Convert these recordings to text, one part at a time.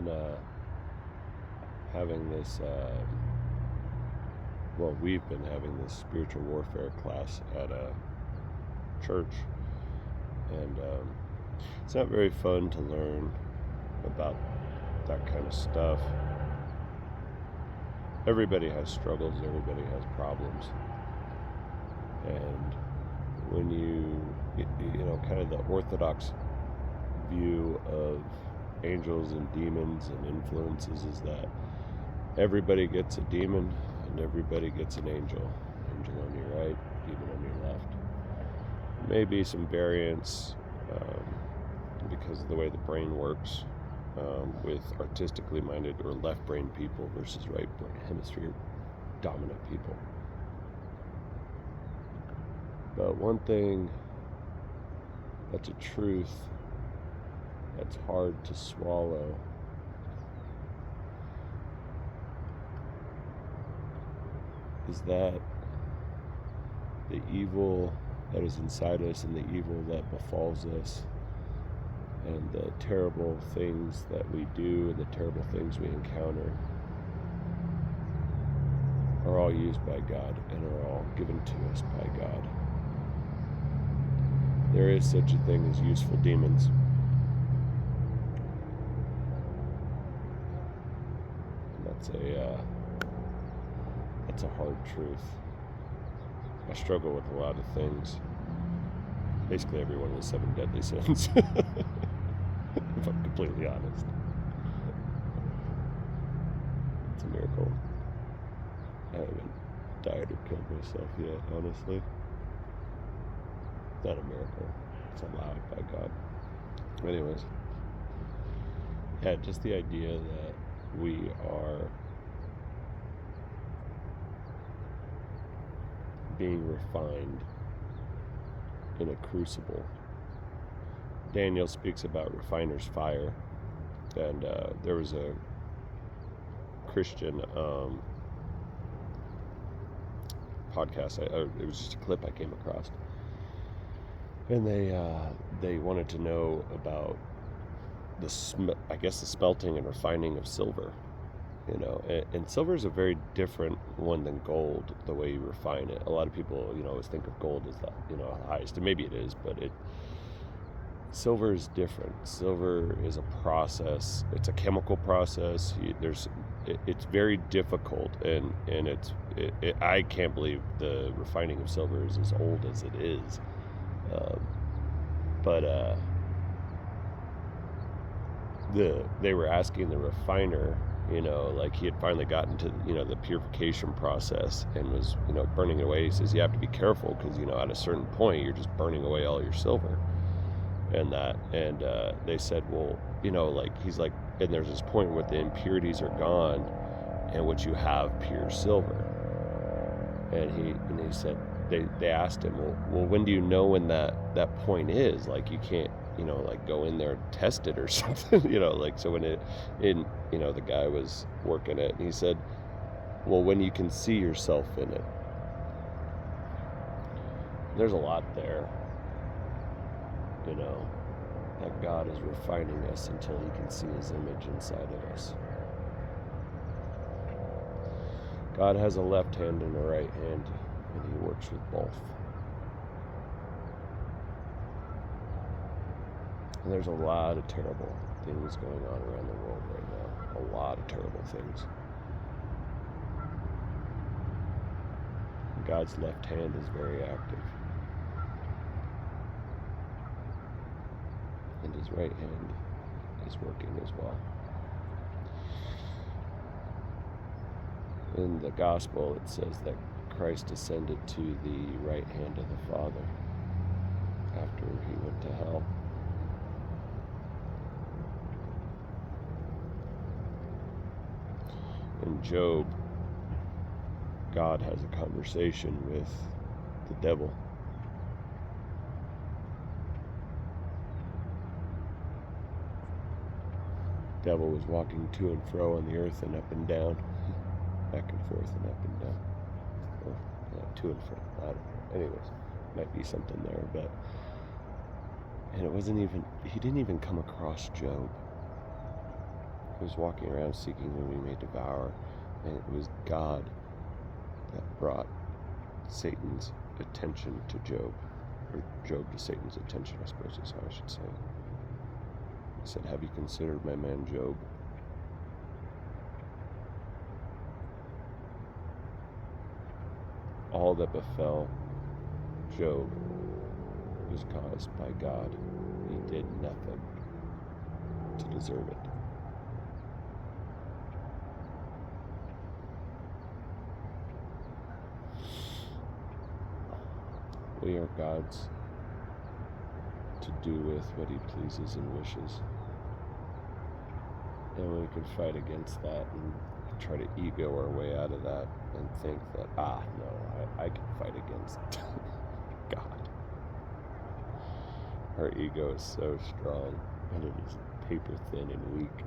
been having this, we've been having this spiritual warfare class at a church, and it's not very fun to learn about that kind of stuff. Everybody has struggles, everybody has problems, and when kind of the orthodox view of angels and demons and influences is that everybody gets a demon and everybody gets an angel on your right, demon on your left. Maybe some variance because of the way the brain works with artistically minded or left brain people versus right brain hemisphere dominant people. But one thing that's a truth that's hard to swallow is that the evil that is inside us and the evil that befalls us and the terrible things that we do and the terrible things we encounter are all used by God and are all given to us by God. There is such a thing as useful demons. And that's a hard truth. I struggle with a lot of things. Basically every one of the 7 deadly sins. If I'm completely honest. It's a miracle I haven't died or killed myself yet, honestly. It's not a miracle. It's allowed by God. Anyways. Yeah, just the idea that we are being refined in a crucible. Daniel speaks about refiner's fire, and there was a Christian podcast. It was just a clip I came across, and they wanted to know about the smelting and refining of silver. And silver is a very different one than gold, the way you refine it. A lot of people, always think of gold as the, highest, and maybe it is, but silver is different. Silver is a process. It's a chemical process. It's very difficult, and I can't believe the refining of silver is as old as it is. They were asking the refiner, he had finally gotten to, the purification process and was, burning it away. He says you have to be careful because, at a certain point you're just burning away all your silver and they said, well, he's like, and there's this point where the impurities are gone and what you have pure silver. And he said, they asked him, well, when do you know when that point is? Like, you can't, go in there and test it or something, so when the guy was working it, and he said, well, when you can see yourself in it. There's a lot there, that God is refining us until he can see his image inside of us. God has a left hand and a right hand, and he works with both. And there's a lot of terrible things going on around the world right now. A lot of terrible things. God's left hand is very active. And his right hand is working as well. In the gospel, it says that Christ ascended to the right hand of the Father after he went to hell. In Job, God has a conversation with the devil. The devil was walking to and fro on the earth and up and down, back and forth and up and down. Well, to and fro. I don't know. Anyways, might be something there, and he didn't even come across Job. He was walking around seeking whom he may devour, and it was God that brought Satan's attention to Job, or Job to Satan's attention, I suppose is how I should say it. He said, "Have you considered my man Job? All that befell Job was caused by God. He did nothing to deserve it." We are God's to do with what he pleases and wishes. And we can fight against that and try to ego our way out of that and think that, no, I can fight against God. Our ego is so strong, and it is paper thin and weak.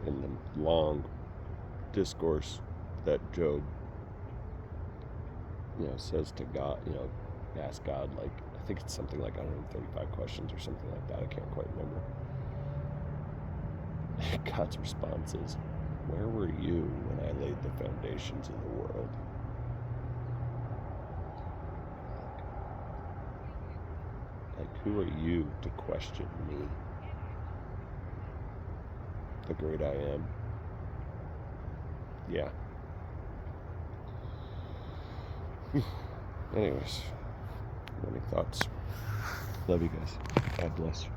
In the long discourse that Job, says to God, ask God, like, I think it's something like 135 questions or something like that. I can't quite remember. God's response is, "Where were you when I laid the foundations of the world?" Like, who are you to question me, the great I am? Yeah. Anyways, any thoughts? Love you guys. God bless you.